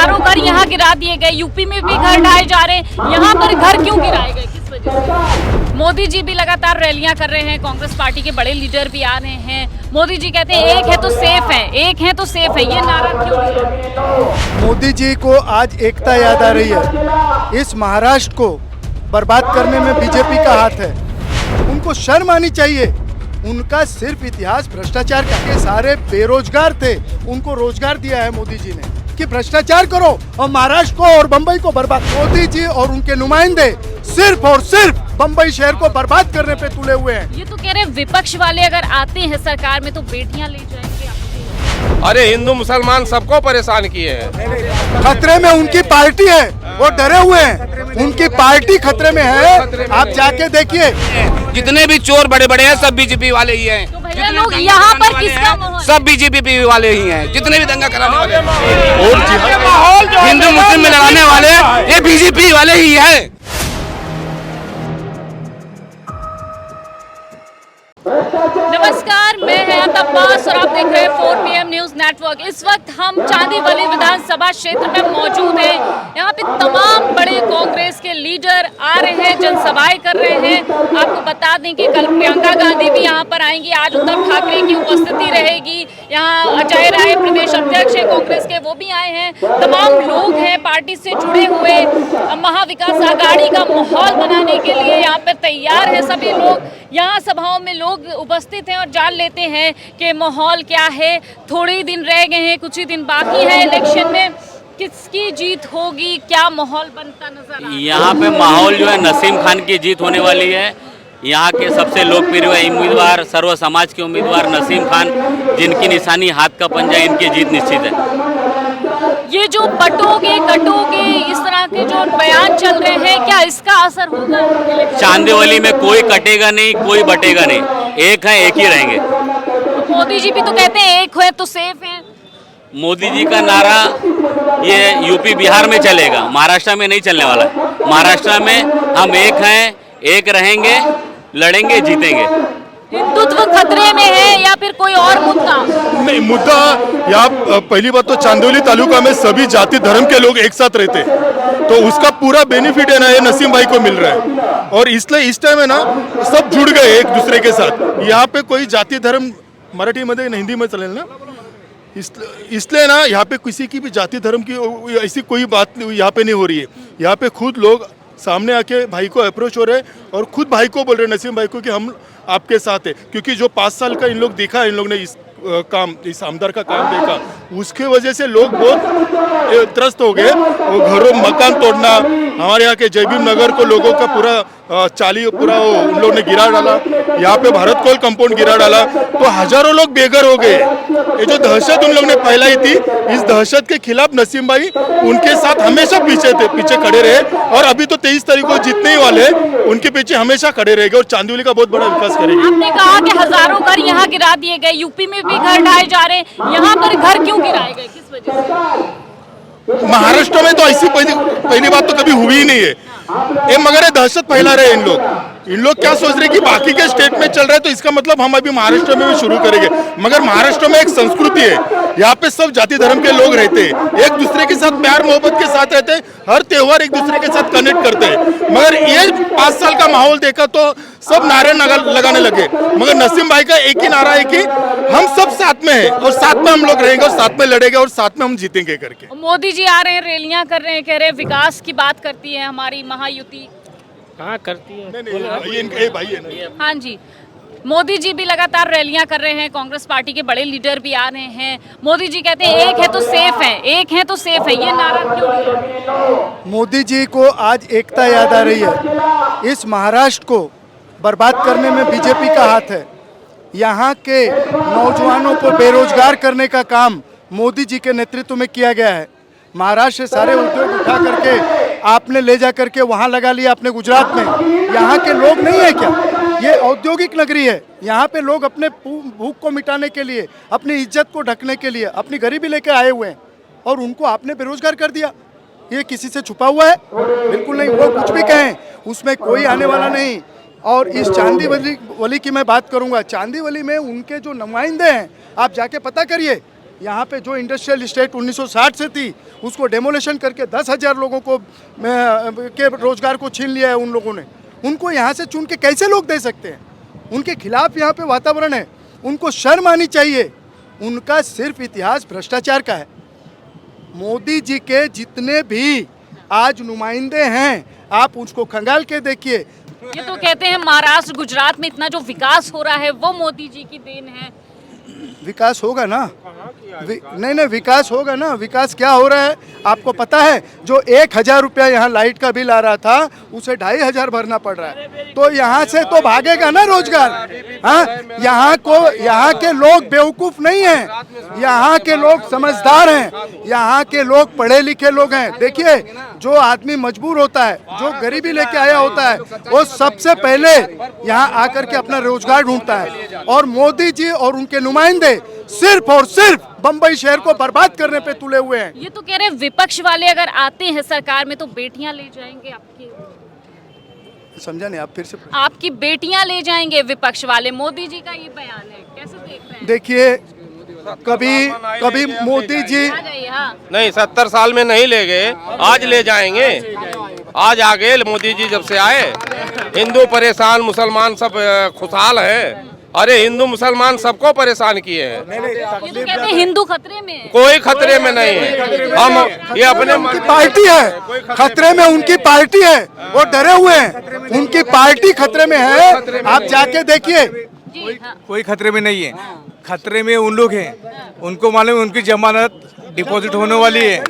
हजारों घर यहाँ गिरा दिए गए, यूपी में भी घर ढाए जा रहे हैं, यहाँ पर घर क्यों गिराए गए, किस वजह से? मोदी जी भी लगातार रैलियां कर रहे हैं, कांग्रेस पार्टी के बड़े लीडर भी आ रहे हैं। मोदी जी कहते हैं एक है तो सेफ है, एक है तो सेफ है, ये नारा क्यों दिया? मोदी जी को आज एकता याद आ रही है। इस महाराष्ट्र को बर्बाद करने में बीजेपी का हाथ है। उनको शर्म आनी चाहिए। उनका सिर्फ इतिहास भ्रष्टाचार का, के सारे बेरोजगार थे, उनको रोजगार दिया है मोदी जी ने कि भ्रष्टाचार करो और महाराष्ट्र को और बंबई को बर्बाद। मोदी जी और उनके नुमाइंदे सिर्फ और सिर्फ बंबई शहर को बर्बाद करने पे तुले हुए हैं। ये तो कह रहे हैं विपक्ष वाले अगर आते हैं सरकार में तो बेटियां ले जाएंगे आपसे। अरे हिंदू मुसलमान सबको परेशान किए हैं। खतरे में उनकी पार्टी है, वो डरे हुए हैं, उनकी पार्टी खतरे में है। आप जाके देखिए, जितने भी चोर बड़े बड़े हैं सब बीजेपी वाले ही हैं। तो भैया लोग यहाँ पर किसका माहौल? सब बीजेपी वाले ही हैं। जितने भी दंगा कराने वाले माहौल हिंदू मुस्लिम में लड़ाने वाले ये बीजेपी वाले ही हैं। नमस्कार, मैं हयात अब्बास और आप देख रहे हैं 4 PM न्यूज नेटवर्क। इस वक्त हम चांदीवली विधानसभा क्षेत्र में मौजूद हैं। यहाँ पे तमाम बड़े कांग्रेस के लीडर आ रहे हैं, जनसभाएं कर रहे हैं। आपको बता दें कि कल प्रियंका गांधी भी यहाँ पर आएंगी, आज उद्धव ठाकरे की उपस्थिति रहेगी। यहाँ अजय राय प्रदेश अध्यक्ष है कांग्रेस के, वो भी आए हैं। तमाम लोग हैं पार्टी से जुड़े हुए, महाविकास आघाड़ी का माहौल बनाने के लिए यहाँ पर तैयार है सभी लोग। यहाँ सभाओं में लोग उपस्थित हैं और जान लेते हैं कि माहौल क्या है। थोड़े ही दिन रह गए हैं, कुछ ही दिन बाकी है इलेक्शन में। किसकी जीत होगी, क्या माहौल बनता नजर आ रहा है? यहाँ पे माहौल जो है नसीम खान की जीत होने वाली है। यहाँ के सबसे लोकप्रिय उम्मीदवार, सर्व समाज के उम्मीदवार नसीम खान, जिनकी निशानी हाथ का पंजा, इनकी जीत निश्चित है। ये जो बटोगे कटोगे इस तरह के जो बयान चल रहे हैं, क्या इसका असर होगा? चांदीवली में कोई कटेगा नहीं, कोई बटेगा नहीं, एक है, एक ही रहेंगे। मोदी जी भी तो कहते हैं एक है तो सेफ है। मोदी जी का नारा ये यूपी बिहार में चलेगा, महाराष्ट्र में नहीं चलने वाला है। महाराष्ट्र में हम एक हैं, एक रहेंगे, लड़ेंगे, जीतेंगे। हिंदुत्व खतरे में है या फिर कोई और मुद्दा? नहीं, मुद्दा यहाँ पहली बात तो चांदोली तालुका में सभी जाति धर्म के लोग एक साथ रहते हैं, तो उसका पूरा बेनिफिट है ना ये नसीम भाई को मिल रहा है। और इसलिए इस टाइम है ना सब जुड़ गए एक दूसरे के साथ। यहाँ पे कोई जाति धर्म, मराठी में हिंदी में चले ना, इसलिए ना यहाँ पे किसी की भी जाति धर्म की ऐसी कोई बात यहाँ पे नहीं हो रही है। यहाँ पे खुद लोग सामने आके भाई को अप्रोच हो रहे हैं और खुद भाई को बोल रहे हैं, नसीम भाई को, कि हम आपके साथ है। क्योंकि जो 5 साल का इन लोग देखा, इन लोग ने इस आमदार का काम देखा, उसके वजह से लोग बहुत त्रस्त हो गए। वो घरों मकान तोड़ना, हमारे यहाँ के जयभीम नगर को लोगों का पूरा पूरा उन लोगों ने गिरा डाला। यहाँ पे भारत कोल कंपाउंड गिरा डाला, तो हजारों लोग बेघर हो गए। ये जो दहशत उन लोग ने फैलाई थी, इस दहशत के खिलाफ नसीम भाई उनके साथ हमेशा पीछे खड़े रहे। और अभी तो 23 तारीख को जीतने ही वाले, उनके पीछे हमेशा खड़े रहेंगे और चांदीवली का बहुत बड़ा विकास करेंगे। आपने कहा कि हजारों घर यहाँ गिरा दिए गए, यूपी में भी घर ढाए जा रहे हैं, यहाँ पर घर क्यों गिराए गए, किस वजह से? महाराष्ट्र में तो ऐसी पहली बात तो कभी हुई ही नहीं है। ये मगर ये दहशत फैला रहे हैं इन लोग क्या सोच रहे हैं कि बाकी के स्टेट में चल रहा है तो इसका मतलब हम अभी महाराष्ट्र में भी शुरू करेंगे। मगर महाराष्ट्र में एक संस्कृति है, यहाँ पे सब जाति धर्म के लोग रहते हैं, एक दूसरे के साथ प्यार मोहब्बत के साथ रहते हैं, हर त्योहार एक दूसरे के साथ कनेक्ट करते हैं। मगर ये 5 साल का माहौल देखा तो सब नारे लगाने लगे। मगर नसीम भाई का एक ही नारा है कि हम सब साथ में हैं और साथ में हम लोग रहेंगे और साथ में लड़ेंगे और साथ में हम जीतेंगे करके। मोदी जी आ रहे हैं, रैलियां कर रहे हैं, कह रहे हैं विकास की बात करती है हमारी महायुति। हाँ करती है। नहीं, भाई है ना। हाँ जी, मोदी जी भी लगातार रैलियां कर रहे हैं, कांग्रेस पार्टी के बड़े लीडर भी आ रहे हैं। मोदी जी कहते हैं एक है तो सेफ है, एक है तो सेफ है, ये नारा क्यों दिया? मोदी जी को आज एकता याद आ रही है। इस महाराष्ट्र को बर्बाद करने में बीजेपी का हाथ है। यहाँ के नौजवानों को बेरोजगार करने का काम मोदी जी के नेतृत्व में किया गया है। महाराष्ट्र से सारे उद्योग उठा करके आपने ले जा करके वहाँ लगा लिया अपने गुजरात में। यहाँ के लोग नहीं है क्या? ये औद्योगिक नगरी है। यहाँ पे लोग अपने भूख को मिटाने के लिए, अपनी इज्जत को ढकने के लिए अपनी गरीबी लेके आए हुए हैं और उनको आपने बेरोजगार कर दिया। ये किसी से छुपा हुआ है? बिल्कुल नहीं। वो कुछ भी कहें उसमें कोई आने वाला नहीं। और इस चांदीवली की मैं बात करूंगा, चांदीवली में उनके जो नुमाइंदे हैं, आप जाके पता करिए, यहाँ पे जो इंडस्ट्रियल इस्टेट 1960 से थी उसको डेमोलेशन करके 10,000 लोगों को के रोजगार को छीन लिया है उन लोगों ने। उनको यहाँ से चुन के कैसे लोग दे सकते हैं? उनके खिलाफ यहाँ पे वातावरण है, उनको शर्म आनी चाहिए। उनका सिर्फ इतिहास भ्रष्टाचार का है। मोदी जी के जितने भी आज नुमाइंदे हैं आप उसको खंगाल के देखिए। ये तो कहते हैं महाराष्ट्र गुजरात में इतना जो विकास हो रहा है वो मोदी जी की देन है। विकास होगा ना? नहीं, विकास होगा ना। विकास क्या हो रहा है आपको पता है? जो 1,000 रुपया यहाँ लाइट का बिल आ रहा था उसे 2,500 भरना पड़ रहा है। तो यहाँ से तो भागेगा ना रोजगार। हाँ, यहाँ के लोग बेवकूफ नहीं हैं, यहाँ के लोग समझदार हैं, यहाँ के लोग पढ़े लिखे लोग हैं। देखिए, जो आदमी मजबूर होता है, जो गरीबी लेके आया होता है, वो सबसे पहले यहाँ आकर के अपना रोजगार ढूंढता है। और मोदी जी और उनके नुमाइंदे सिर्फ और सिर्फ बंबई शहर को बर्बाद करने पे तुले हुए हैं। ये तो कह रहे हैं विपक्ष वाले अगर आते हैं सरकार में तो बेटियां ले जाएंगे आपकी। समझा नहीं, आप फिर से। आपकी बेटियां ले जाएंगे विपक्ष वाले, मोदी जी का ये बयान है, कैसे देख रहे हैं? देखिए, कभी मोदी जी नहीं 70 साल में नहीं ले गए, आज ले जाएंगे। आज आ गए मोदी जी जब से आए। हिंदू परेशान, मुसलमान सब खुशहाल है। अरे हिंदू मुसलमान सबको परेशान किए हैं। ये तो कहते हैं हिंदू खतरे में है। कोई खतरे में नहीं है। हम ये अपने उनकी पार्टी है, खतरे में उनकी पार्टी है, वो डरे हुए हैं। उनकी पार्टी खतरे में है, आप जाके देखिए। कोई खतरे में नहीं है, खतरे में उन लोग हैं। उनको मालूम उनकी जमानत डिपॉजिट होने वाली है।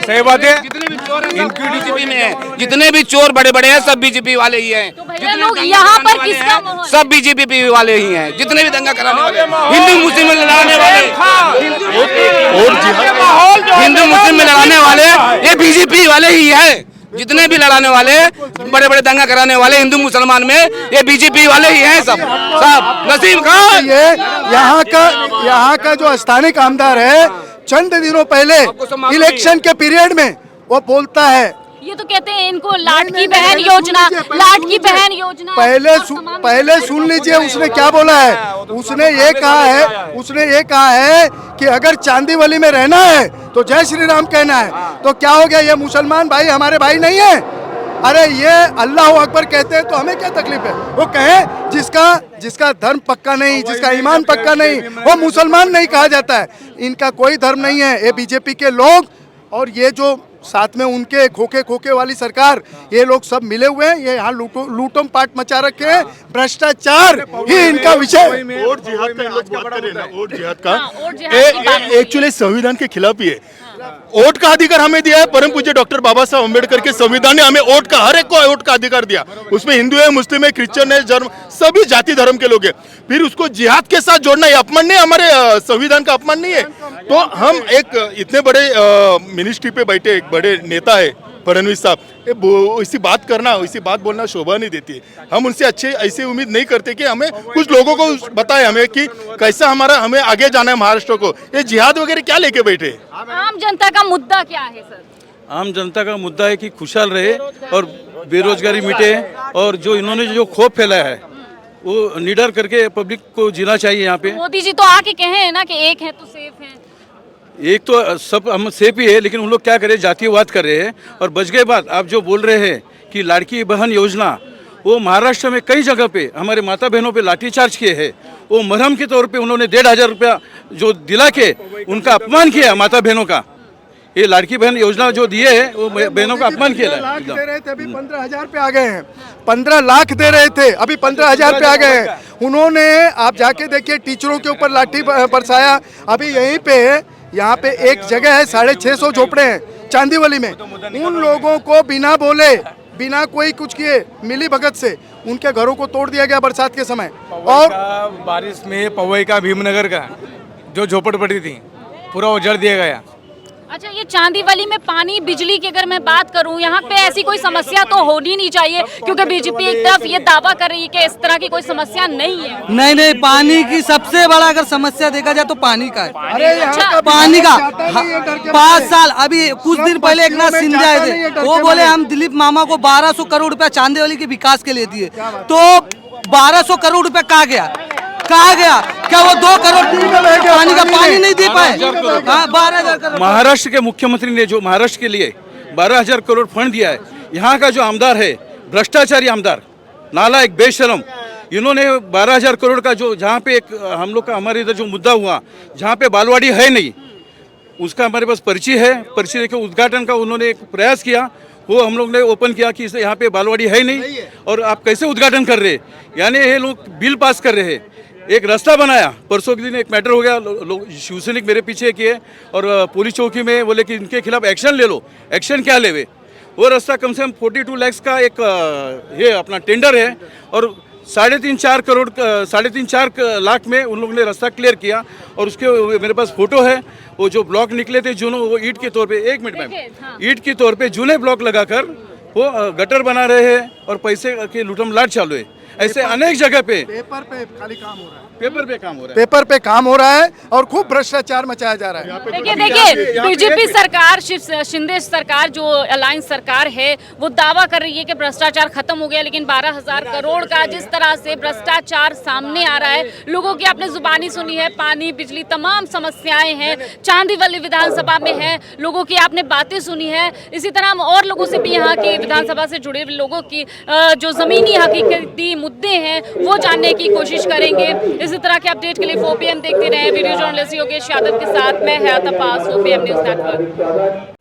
सही बात है। इनकी बीजेपी में है, जितने भी चोर बड़े बड़े हैं सब बीजेपी वाले ही हैं। तो भैया लोग यहाँ पर किसका माहौल? सब बीजेपी वाले ही हैं, जितने भी दंगा कराने वाले, हिंदू मुस्लिम में लड़ाने वाले, हिंदू मुस्लिम में लड़ाने वाले ये बीजेपी वाले ही है। जितने भी लड़ाने वाले, बड़े बड़े दंगा कराने वाले हिंदू मुसलमान में, ये बीजेपी वाले ही हैं सब। नसीम खान ये यहाँ का जो स्थानिक आमदार है, चंद दिनों पहले इलेक्शन के पीरियड में वो बोलता है। ये तो कहते हैं इनको लाट की बहन योजना, लाट की बहन योजना। पहले सुन लीजिए उसने क्या बोला है। उसने ये कहा है कि अगर चांदीवली में रहना है तो जय श्री राम कहना है। तो क्या हो गया, ये मुसलमान भाई हमारे भाई नहीं है? अरे ये अल्लाह अकबर कहते हैं तो हमें क्या तकलीफ है? वो कहें जिसका धर्म पक्का नहीं, जिसका ईमान पक्का नहीं, वो मुसलमान नहीं कहा जाता है। इनका कोई धर्म नहीं है। ये बीजेपी के लोग और ये जो साथ में उनके खोखे वाली सरकार, ये लोग सब मिले हुए हैं। ये यहाँ लूटम पाट मचा रखे हैं। भ्रष्टाचार ही इनका विषय। वोट जिहाद का लोग बात करें ना, वोट जिहाद का एक्चुअली संविधान के खिलाफ ही है। वोट का अधिकार हमें दिया है परम पूज्य डॉक्टर बाबा साहब अम्बेडकर के संविधान ने हमें वोट का, हर एक को वोट का अधिकार दिया। उसमें हिंदू है, मुस्लिम है, क्रिश्चियन है, जर्म, सभी जाति धर्म के लोग हैं। फिर उसको जिहाद के साथ जोड़ना ये अपमान नहीं, हमारे संविधान का अपमान नहीं है। तो हम एक इतने बड़े मिनिस्ट्री पे बैठे एक बड़े नेता है फडणवीस साहब, ऐसी बात करना, ऐसी बात बोलना शोभा नहीं देती है। हम उनसे ऐसे उम्मीद नहीं करते कि हमें कुछ लोगों को बताए हमें कि कैसा हमें आगे जाना है महाराष्ट्र को। ये जिहाद वगैरह क्या लेके बैठे? आम जनता का मुद्दा क्या है सर? आम जनता का मुद्दा है कि खुशहाल रहे और बेरोजगारी मिटे, और जो इन्होंने जो खौफ फैलाया है वो निडर करके पब्लिक को जीना चाहिए। यहाँ पे मोदी जी तो आके कहे हैं ना कि एक है तो सेफ है। एक तो सब हम सेफ ही है, लेकिन उन लोग क्या करे, जातीयवाद कर रहे हैं। और बच गए बात, आप जो बोल रहे हैं कि लाड़की बहन योजना, वो महाराष्ट्र में कई जगह पे हमारे माता बहनों पे लाठीचार्ज किए हैं। वो मरहम के तौर पे उन्होंने 1,500 रुपया जो दिला के उनका अपमान किया माता बहनों का। ये लाड़की बहन योजना जो दिए है वो बहनों का अपमान किया है। लाख दे रहे थे, अभी 15,000 पे आ गए हैं। 15 लाख दे रहे थे, अभी 15,000 पे आ गए हैं। उन्होंने, आप जाके देखिए, टीचरों के ऊपर लाठी बरसाया। अभी यहीं पे यहाँ पे एक जगह है, 650 झोपड़े हैं चांदीवली में। उन लोगों को बिना बोले, बिना कोई कुछ किए, मिली भगत से उनके घरों को तोड़ दिया गया बरसात के समय। और बारिश में पवई का, भीमनगर का जो झोपड़पट्टी थी पूरा उजड़ दिया गया। अच्छा, ये चांदीवली में पानी बिजली की अगर मैं बात करूं, यहाँ पे ऐसी कोई समस्या तो होनी नहीं चाहिए, क्योंकि बीजेपी एक तरफ ये दावा कर रही है कि इस तरह की कोई समस्या नहीं है। नहीं, पानी की सबसे बड़ा अगर समस्या देखा जाए तो पानी का है। अरे यहाँ पानी का 5 साल, अभी कुछ दिन पहले एक नाथ सिंधिया आए थे, वो बोले हम दिलीप मामा को 1200 करोड़ रुपया चांदीवली के विकास के लिए दिए। तो 1200 करोड़ रुपया कहाँ गया? कहा गया? क्या वो 2 करोड़ पानी का पानी नहीं दे पाए? 12,000 करोड़। महाराष्ट्र के मुख्यमंत्री ने जो महाराष्ट्र के लिए 12,000 करोड़ फंड दिया है, यहाँ का जो आमदार है भ्रष्टाचारी आमदार, नालायक, बेशरम, इन्होंने 12,000 करोड़ का जो जहाँ पे एक हम लोग का हमारे इधर जो मुद्दा हुआ, जहाँ पे बालवाड़ी है नहीं, उसका हमारे पास पर्ची है, पर्ची देके उद्घाटन का उन्होंने एक प्रयास किया, वो हम लोग ने ओपन किया कि यहाँ पे बालवाड़ी है नहीं और आप कैसे उद्घाटन कर रहे हैं। यानी ये लोग बिल पास कर रहे हैं, एक रास्ता बनाया। परसों के दिन एक मैटर हो गया, लोग शिवसैनिक मेरे पीछे किए और पुलिस चौकी में बोले कि इनके खिलाफ एक्शन ले लो। एक्शन क्या लेवे? वो रास्ता कम से कम 42 लाख का एक ये अपना टेंडर है और 3.5-4 लाख में उन लोगों ने रास्ता क्लियर किया और उसके मेरे पास फोटो है। वो जो ब्लॉक निकले थे जूनों, वो ईंट के तौर पे, 1 मिनट मैम, ईंट के तौर पे जूने ब्लॉक लगाकर वो गटर बना रहे हैं और पैसे के लूटम लाट चालू है। ऐसे अनेक जगह पे पेपर पे खाली काम हो रहा है, पेपर पे काम हो रहा है, पेपर पे काम हो रहा है और खूब भ्रष्टाचार मचाया जा रहा है। देखिए बीजेपी सरकार, शिंदे सरकार जो अलायंस सरकार है, वो दावा कर रही है कि भ्रष्टाचार खत्म हो गया, लेकिन 12,000 करोड़ का जिस तरह से भ्रष्टाचार सामने आ रहा है, लोगों की आपने जुबानी सुनी है, पानी, बिजली, तमाम समस्याएं हैं, चांदीवली विधानसभा में है, लोगों की आपने बातें सुनी है। इसी तरह हम और लोगों से भी यहाँ की विधानसभा से जुड़े लोगों की जो जमीनी हकीकती मुद्दे हैं वो जानने की कोशिश करेंगे। इसी तरह के अपडेट के लिए 4 PM देखते रहे। वीडियो जर्नलिस्ट योगेश यादव के साथ मैं हयात अब्बास, 4 PM न्यूज़ नेटवर्क।